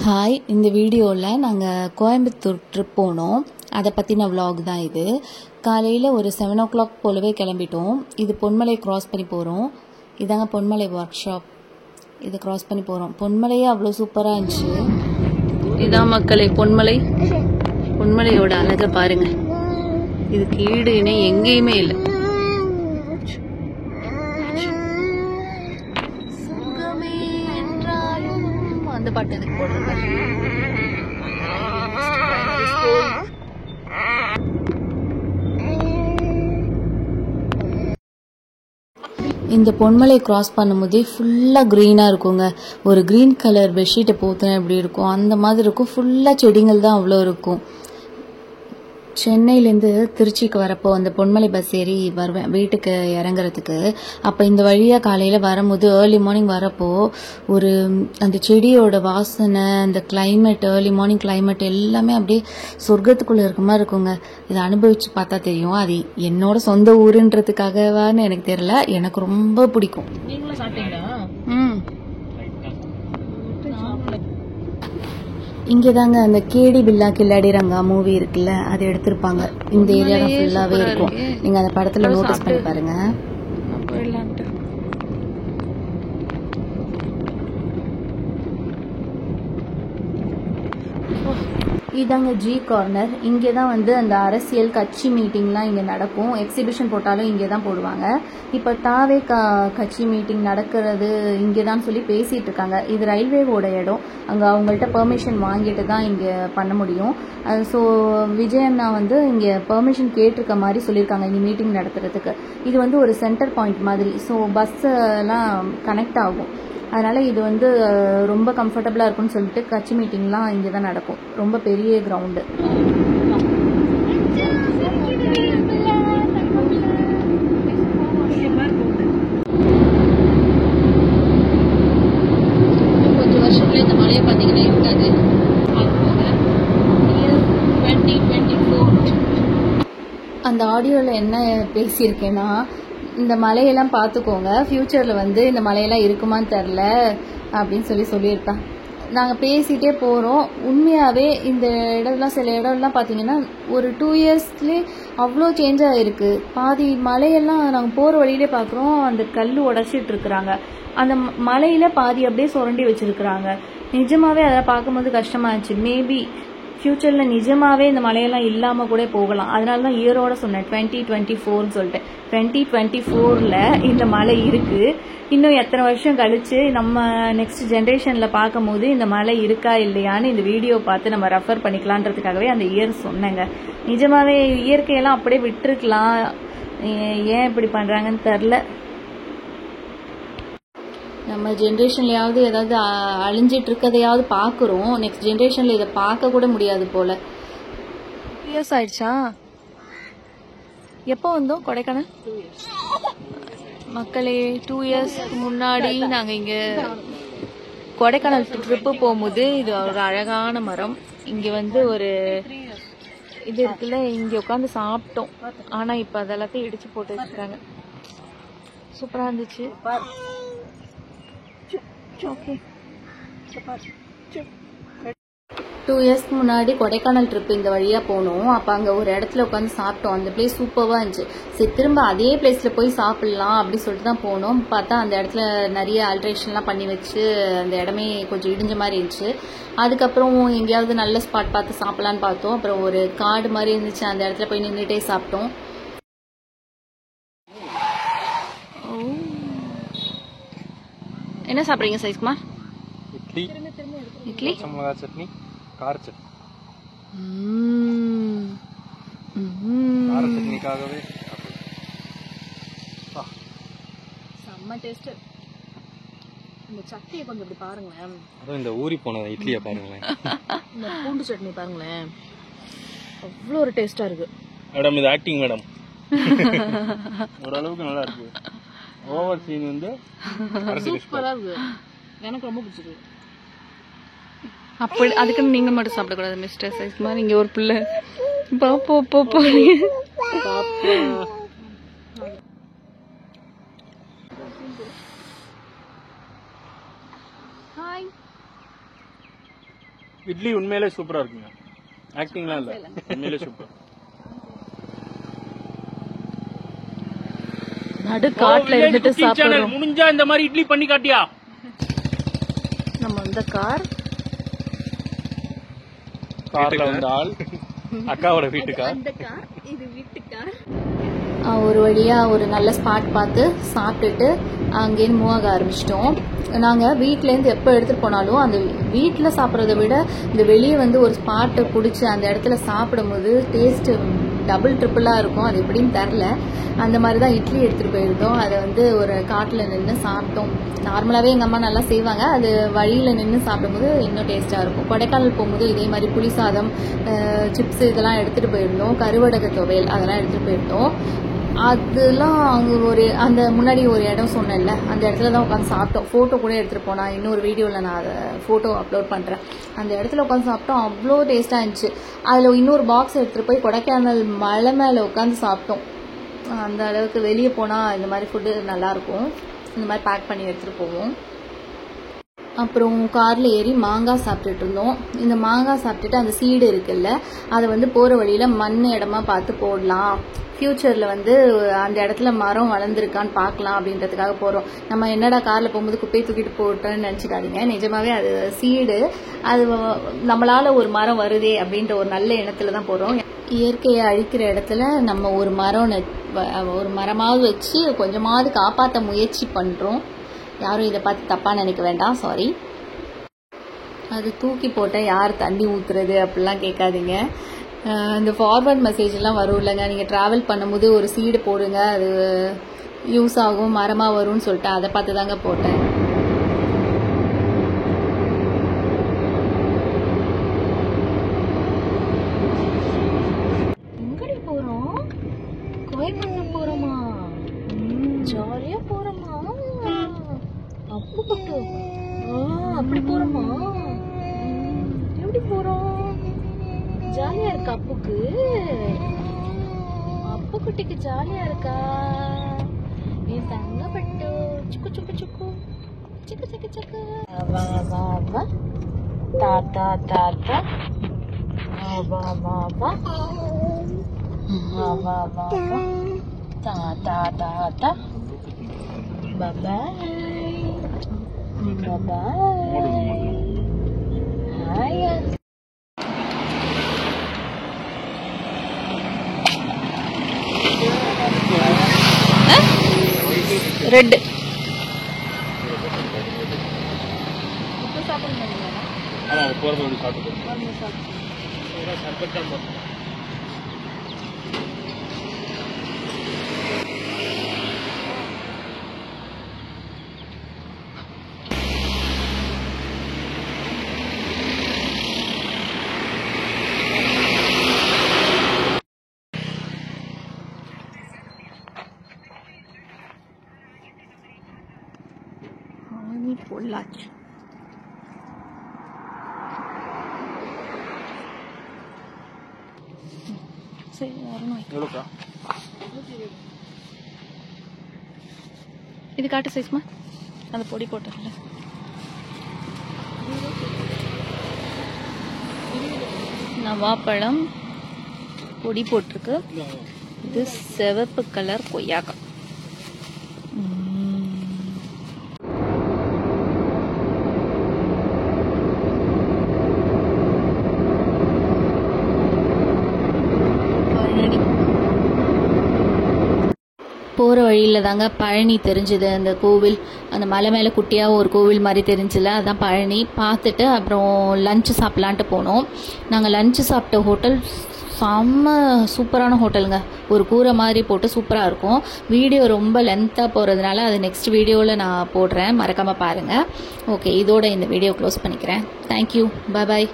Hi, இந்த வீடியோவில் நாங்கள் கோயம்புத்தூர் ட்ரிப் போனோம். அதை பற்றின vlog தான் இது. காலையில் ஒரு 7 o'clock போலவே கிளம்பிட்டோம். இது பொன்மலை கிராஸ் பண்ணி போகிறோம். இதாங்க பொன்மலை ஒர்க் ஷாப். இதை கிராஸ் பண்ணி போகிறோம். பொன்மலையே அவ்வளோ சூப்பராக இருந்துச்சு. இதான் மக்களே பொன்மலை. பொன்மலையோட அழகை பாருங்கள். இதுக்கு ஈடு இணை எங்கேயுமே இல்லை. அந்த பாட்டு எதுக்கு போடுறது? இந்த பொன்மலை கிராஸ் பண்ணும்போதே ஃபுல்லாக க்ரீனாக இருக்குங்க. ஒரு க்ரீன் கலர் பெட்ஷீட்டை போத்தேன் எப்படி இருக்கும் அந்த மாதிரி இருக்கும். ஃபுல்லாக செடிகள் தான் அவ்வளோ இருக்கும். சென்னையிலேருந்து திருச்சிக்கு வரப்போ அந்த பொன்மலை பஸ் ஏறி வருவேன் வீட்டுக்கு இறங்குறதுக்கு. அப்போ இந்த வழியாக காலையில் வரும்போது ஏர்லி மார்னிங் வரப்போ ஒரு அந்த செடியோட வாசனை, அந்த கிளைமேட், ஏர்லி மார்னிங் கிளைமேட் எல்லாமே அப்படியே சொர்க்கத்துக்குள்ளே இருக்க மாதிரி இருக்குங்க. இதை அனுபவித்து பார்த்தா தெரியும். அது என்னோட சொந்த ஊருன்றதுக்காகவான்னு எனக்கு தெரியல, எனக்கு ரொம்ப பிடிக்கும். நீங்களும் சாப்பிட்டீங்களா? இங்கே தாங்க அந்த கேடி பில்லா கில்லாடி ரங்கா மூவி இருக்குல்ல, அது எடுத்திருப்பாங்க. இந்த ஏரியா தான் ஃபுல்லாகவே இருக்கும். நீங்கள் அந்த படத்தில் நோட்டீஸ் பண்ணி பாருங்க. இதாங்க ஜி கார்னர். இங்கே தான் வந்து அந்த அரசியல் கட்சி மீட்டிங்லாம் இங்கே நடக்கும். எக்ஸிபிஷன் போட்டாலும் இங்கே தான் போடுவாங்க. இப்போ தாவே கட்சி மீட்டிங் நடக்கிறது இங்கே தான் சொல்லி பேசிகிட்டு இருக்காங்க. இது ரயில்வேவோட இடம். அங்கே அவங்கள்ட்ட பெர்மிஷன் வாங்கிட்டு தான் இங்கே பண்ண முடியும். ஸோ விஜயண்ணா வந்து இங்கே பெர்மிஷன் கேட்டிருக்க மாதிரி சொல்லியிருக்காங்க இங்கே மீட்டிங் நடத்துறதுக்கு. இது வந்து ஒரு சென்டர் பாயிண்ட் மாதிரி. ஸோ பஸ்ஸெல்லாம் கனெக்ட் ஆகும். அதனால் இது வந்து ரொம்ப கம்ஃபர்டபுளாக இருக்கும்னு சொல்லிட்டு கட்சி மீட்டிங்லாம் இங்கே தான் நடக்கும். ரொம்ப பெரிய கிரவுண்டு. கொஞ்சம் வருஷத்துல இந்த மழையை பார்த்தீங்கன்னா இருக்காது. அந்த ஆடியோவில் என்ன பேசியிருக்கேன்னா, இந்த மலையெல்லாம் பார்த்துக்கோங்க, ஃப்யூச்சரில் வந்து இந்த மலையெல்லாம் இருக்குமான்னு தெரில அப்படின்னு சொல்லியிருப்பேன். நாங்கள் பேசிகிட்டே போகிறோம். உண்மையாகவே இந்த இடம்லாம் சில இடம்லாம் பார்த்தீங்கன்னா ஒரு 2 yearsலேயே அவ்வளோ சேஞ்ச் ஆகிருக்கு. பாதி மலையெல்லாம் நாங்கள் போகிற வழியிலே பார்க்குறோம், அந்த கல் உடச்சிட்டு இருக்கிறாங்க. அந்த மலையில் பாதி அப்படியே சுரண்டி வச்சுருக்குறாங்க. நிஜமாகவே அதெல்லாம் பார்க்கும்போது கஷ்டமாக இருந்துச்சு. மேபி ஃப்யூச்சரில் நிஜமாகவே இந்த மலையெல்லாம் இல்லாமல் கூட போகலாம். அதனால தான் இயரோட சொன்னேன் 2024ன்னு சொல்லிட்டு. 2024ல் இந்த மலை இருக்குது. இன்னும் எத்தனை வருஷம் கழித்து நம்ம நெக்ஸ்ட் ஜென்ரேஷனில் பார்க்கும் போது இந்த மலை இருக்கா இல்லையான்னு இந்த வீடியோ பார்த்து நம்ம ரெஃபர் பண்ணிக்கலான்றதுக்காகவே அந்த இயர் சொன்னேங்க. நிஜமாகவே இயற்கையெல்லாம் அப்படியே விட்டுருக்கலாம். ஏன் இப்படி பண்ணுறாங்கன்னு தெரில. நம்ம ஜென்ரேஷன்லையாவது ஏதாவது அழிஞ்சிட்டு இருக்கதையாவது பார்க்குறோம். நெக்ஸ்ட் ஜென்ரேஷனில் இதை பார்க்க கூட முடியாது போல். 2 years ஆயிடுச்சா? எப்போ வந்தோம் கொடைக்கானல்? மக்களே 2 years முன்னாடி நாங்கள் இங்கே கொடைக்கானல் ட்ரிப்பு போகும்போது இது ஒரு அழகான மரம். இங்கே வந்து ஒரு இது இருக்குல்ல, இங்கே உட்காந்து சாப்பிட்டோம். ஆனால் இப்போ அதெல்லாத்தையும் இடிச்சு போட்டு வச்சுருக்காங்க. சூப்பராக இருந்துச்சு. ஓகே, 2 years முன்னாடி கொடைக்கானல் ட்ரிப் இந்த வழியாக போனோம். அப்போ அங்கே ஒரு இடத்துல உட்காந்து சாப்பிட்டோம். அந்த பிளேஸ் சூப்பராக இருந்துச்சு. சரி, திரும்ப அதே பிளேஸில் போய் சாப்பிட்லாம் அப்படி சொல்லிட்டு தான் போனோம். பார்த்தா அந்த இடத்துல நிறைய ஆல்ட்ரேஷன்லாம் பண்ணி வச்சு அந்த இடமே கொஞ்சம் இடிஞ்ச மாதிரி இருந்துச்சு. அதுக்கப்புறம் எங்கேயாவது நல்ல ஸ்பாட் பார்த்து சாப்பிட்லான்னு பார்த்தோம். அப்புறம் ஒரு காடு மாதிரி இருந்துச்சு, அந்த இடத்துல போய் நின்றுட்டே சாப்பிட்டோம். என்ன சாப்பிட்றீங்க சைஸ்குமார்? இட்லி, இட்லி, மிளகா சட்னி, கார சட்னி. கார சட்னிக்காகவே செம்ம டேஸ்ட். இந்த சட்னியை கொஞ்சம் இப்படி பாருங்களேன். அதுவும் இந்த ஊறி போன இட்லியை பாருங்களேன். இந்த பூண்டு சட்னி பாருங்களேன், அவ்வளோ ஒரு டேஸ்டா இருக்கு. மேடம் இது ஆக்டிங் மேடம். ஓரளவுக்கு நல்லா இருக்கு. ஓவர் சீன் வந்து சூப்பரா இருக்கு. எனக்கு ரொம்ப பிடிச்சிருக்கு. அப்படி அதுக்குன்னு நீங்கள் மட்டும் சாப்பிடக்கூடாது மிஸ்டர் சைஸ்குமார். இங்கே ஒரு பிள்ளை பாப்போ ஹாய். இட்லி உண்மையிலே சூப்பரா இருக்குங்க. ஆக்டிங்லாம் இல்ல, உண்மையிலே சூப்பர். நடு காட்டுல இருந்துட்டு சாப்பிடுறோம். முடிஞ்சா இந்த மாதிரி இட்லி பண்ணி காட்டியா. நம்ம இந்த கார்ல வந்த ஆள் அக்காவோட வீட்டுக்கார். இது வீட்டுக்கார். ஒரு வழியாக ஒரு நல்ல ஸ்பாட் பார்த்து சாப்பிட்டுட்டு அங்கேருந்து மூவ் ஆக ஆரம்பிச்சிட்டோம். நாங்கள் வீட்டிலேருந்து எப்போ எடுத்துகிட்டு போனாலும் அந்த வீட்டில் சாப்பிட்றத விட இந்த வெளியே வந்து ஒரு ஸ்பாட்டை பிடிச்சி அந்த இடத்துல சாப்பிடும்போது டேஸ்ட்டு டபுள் ட்ரிப்பிளாக இருக்கும். அது எப்படின்னு தெரில. அந்த மாதிரி தான் இட்லி எடுத்துகிட்டு போயிருந்தோம். அதை வந்து ஒரு காட்டில் நின்று சாப்பிட்டோம். நார்மலாகவே எங்கள் அம்மா நல்லா செய்வாங்க. அது வழியில் நின்று சாப்பிடும்போது இன்னும் டேஸ்ட்டாக இருக்கும். கொடைக்கானல் போகும்போது இதே மாதிரி புளி சாதம், சிப்ஸ் இதெல்லாம் எடுத்துகிட்டு போயிருந்தோம். கருவடக துவையல் அதெல்லாம் எடுத்துகிட்டு போயிருந்தோம். அதெல்லாம் அங்கே அந்த முன்னாடி ஒரு இடம் சொன்னேன்ல, அந்த இடத்துல தான் உட்காந்து சாப்பிட்டோம். ஃபோட்டோ கூட எடுத்துகிட்டு போனால் இன்னொரு வீடியோவில் நான் அதை ஃபோட்டோ அப்லோட் பண்ணுறேன். அந்த இடத்துல உட்காந்து சாப்பிட்டோம். அவ்வளோ டேஸ்ட்டாக இருந்துச்சு. அதில் இன்னொரு பாக்ஸ் எடுத்துகிட்டு போய் கொடைக்கானல் மலை மேலே உட்காந்து சாப்பிட்டோம். அந்த அளவுக்கு வெளியே போனால் இந்த மாதிரி ஃபுட்டு நல்லாயிருக்கும். இந்த மாதிரி பேக் பண்ணி எடுத்துகிட்டு போவோம். அப்புறம் காரில் ஏறி மாங்காய் சாப்பிட்டுட்டு இருந்தோம். இந்த மாங்காய் சாப்பிட்டுட்டு அந்த சீடு இருக்குல்ல, அதை வந்து போகிற வழியில் மண் இடமா பார்த்து போடலாம், ஃப்யூச்சரில் வந்து அந்த இடத்துல மரம் வளர்ந்துருக்கான்னு பார்க்கலாம் அப்படின்றதுக்காக போகிறோம். நம்ம என்னடா காரில் போகும்போது குப்பையை தூக்கிட்டு போட்டோன்னு நினச்சிக்காதீங்க. நிஜமாவே அது சீடு. அது நம்மளால் ஒரு மரம் வருதே அப்படின்ற ஒரு நல்ல எண்ணத்தில் தான் போகிறோம். இயற்கையை அழிக்கிற இடத்துல நம்ம ஒரு மரமாவது வச்சு கொஞ்சமாவது காப்பாற்ற முயற்சி பண்ணுறோம். யாரும் இதை பார்த்து தப்பாக நினைக்க வேண்டாம், சாரி. அது தூக்கி போட்டால் யார் தண்ணி ஊற்றுறது அப்படிலாம் கேட்காதீங்க. இந்த ஃபார்வர்ட் மெசேஜ்லாம் வரும் இல்லைங்க, நீங்கள் ட்ராவல் பண்ணும்போது ஒரு சீடு போடுங்க, அது யூஸ் ஆகும், மரமாக வரும்னு சொல்லிட்டு அதை பார்த்து தாங்க போட்டேன். எங்கடி போகிறோம்? கோயம்புத்தூர் போகிறோமா? ஜாலியாக போகிறோமா? அப்பு பட்டு அப்படி போறோமா? எப்படி போறோம்? ஜாலியா இருக்கா அப்புக்கு? அப்பு குட்டிக்கு ஜாலியா இருக்கா? என் தங்க பட்டு சுக்கு சுக்கு சுக்கு சுக்கு சுக்கு சுக்கு. வா வா வா தாத்தா தாத்தா. வா வா வா வா வா வா வா தாத்தா தாத்தா. Bye-bye. Bye-bye. Hi. Red. இப்போ சாப்பிடுங்க. ஆமா, போறத சாப்பிடுங்க. சர்பத் பொள்ளாச்சி. சரி வரணும். எவ்வளோக்கா இது? காட்டு சைஸ்மா அந்த பொடி போட்டதில்ல. நவாப்பழம் பொடி போட்டிருக்கு. இது சிவப்பு கலர் கொய்யாக்காய். போகிற வழியில் தாங்க பழனி தெரிஞ்சுது. அந்த கோவில், அந்த மலை மேலே குட்டியாக ஒரு கோவில் மாதிரி தெரிஞ்சில்ல, அதான் பழனி. பார்த்துட்டு அப்புறம் லஞ்சு சாப்பிட்லான்ட்டு போனோம். நாங்கள் லஞ்சு சாப்பிட்ட ஹோட்டல் செம்ம சூப்பரான ஹோட்டலுங்க. ஒரு கூரை மாதிரி போட்டு சூப்பராக இருக்கும். வீடியோ ரொம்ப லென்த்தாக போகிறதுனால அது நெக்ஸ்ட் வீடியோவில் நான் போடுறேன், மறக்காமல் பாருங்கள். ஓகே, இதோட இந்த வீடியோ க்ளோஸ் பண்ணிக்கிறேன். தேங்க்யூ, பாய் பாய்.